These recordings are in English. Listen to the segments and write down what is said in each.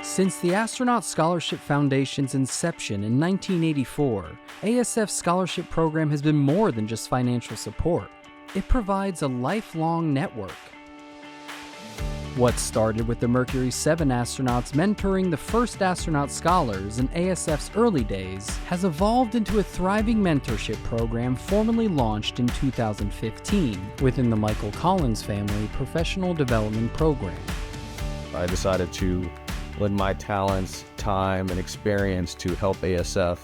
Since the Astronaut Scholarship Foundation's inception in 1984, ASF's scholarship program has been more than just financial support. It provides a lifelong network. What started with the Mercury 7 astronauts mentoring the first astronaut scholars in ASF's early days has evolved into a thriving mentorship program formally launched in 2015 within the Michael Collins Family Professional Development Program. I decided to lend my talents, time, and experience to help ASF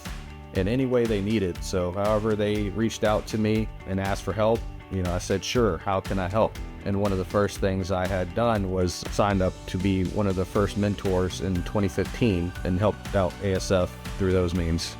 in any way they needed. So however they reached out to me and asked for help, I said, sure, how can I help? And one of the first things I had done was signed up to be one of the first mentors in 2015 and helped out ASF through those means.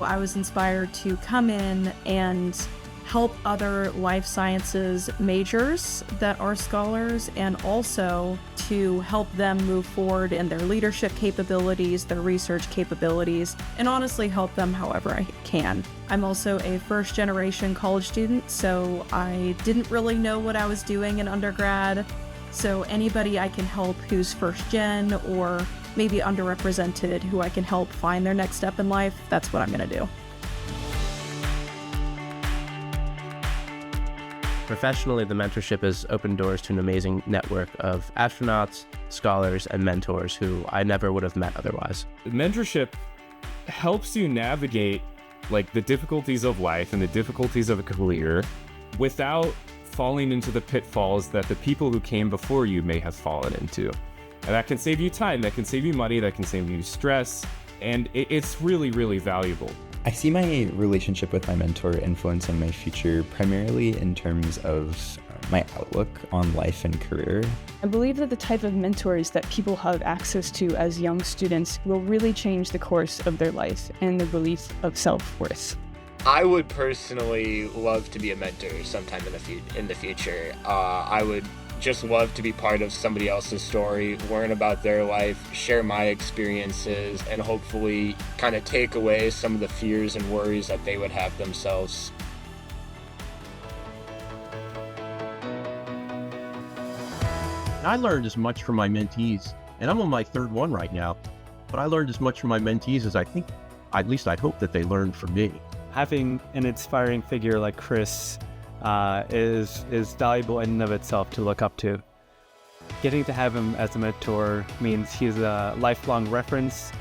I was inspired to come in and help other life sciences majors that are scholars, and also to help them move forward in their leadership capabilities, their research capabilities, and honestly help them however I can. I'm also a first-generation college student, so I didn't really know what I was doing in undergrad. So anybody I can help who's first-gen or maybe underrepresented, who I can help find their next step in life, that's what I'm going to do. Professionally, the mentorship has opened doors to an amazing network of astronauts, scholars, and mentors who I never would have met otherwise. Mentorship helps you navigate the difficulties of life and the difficulties of a career without falling into the pitfalls that the people who came before you may have fallen into. And that can save you time, that can save you money, that can save you stress, and it's really, really valuable. I see my relationship with my mentor influencing my future primarily in terms of my outlook on life and career. I believe that the type of mentors that people have access to as young students will really change the course of their life and their belief of self-worth. I would personally love to be a mentor sometime in the future. I would just love to be part of somebody else's story, learn about their life, share my experiences, and hopefully kind of take away some of the fears and worries that they would have themselves. I learned as much from my mentees, and I'm on my third one right now, but I learned as much from my mentees as I think, at least I hope that they learned from me. Having an inspiring figure like Chris is valuable in and of itself to look up to. Getting to have him as a mentor means he's a lifelong reference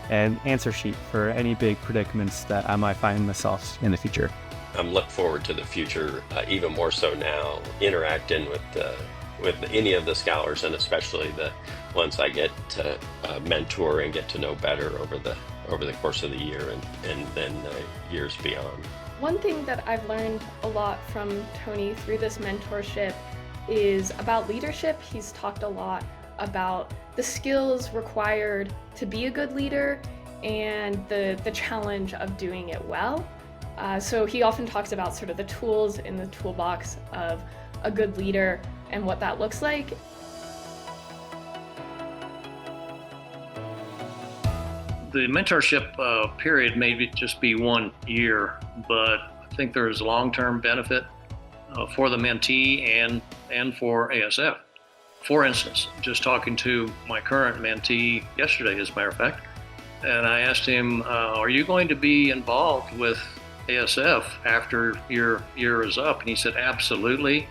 and answer sheet for any big predicaments that I might find myself in the future. I'm looking forward to the future, even more so now, interacting with any of the scholars, and especially the ones I get to mentor and get to know better over the course of the year and then years beyond. One thing that I've learned a lot from Tony through this mentorship is about leadership. He's talked a lot about the skills required to be a good leader and the challenge of doing it well. So he often talks about sort of the tools in the toolbox of a good leader and what that looks like. The mentorship period may just be 1 year, but I think there's long-term benefit for the mentee and for ASF. For instance, just talking to my current mentee yesterday, as a matter of fact, and I asked him, are you going to be involved with ASF after your year is up? And he said, absolutely.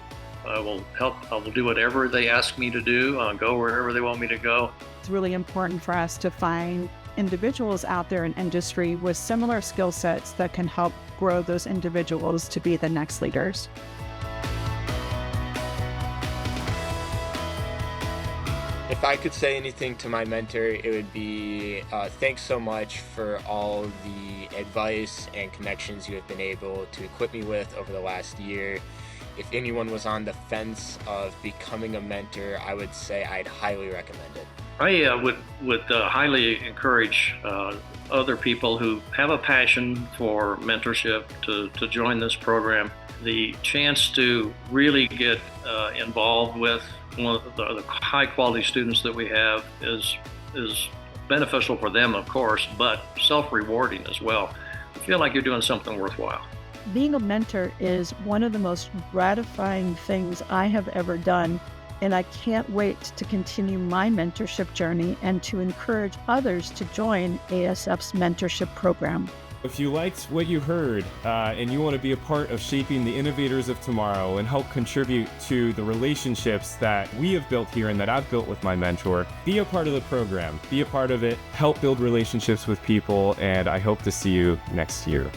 I will help. I will do whatever they ask me to do. I'll go wherever they want me to go. It's really important for us to find individuals out there in industry with similar skill sets that can help grow those individuals to be the next leaders. If I could say anything to my mentor, it would be thanks so much for all the advice and connections you have been able to equip me with over the last year. If anyone was on the fence of becoming a mentor, I would say I'd highly recommend it. I would highly encourage other people who have a passion for mentorship to join this program. The chance to really get involved with one of the high quality students that we have is beneficial for them, of course, but self-rewarding as well. I feel like you're doing something worthwhile. Being a mentor is one of the most gratifying things I have ever done and I can't wait to continue my mentorship journey and to encourage others to join ASF's mentorship program. If you liked what you heard and you want to be a part of shaping the innovators of tomorrow and help contribute to the relationships that we have built here and that I've built with my mentor, be a part of the program, be a part of it, help build relationships with people, and I hope to see you next year.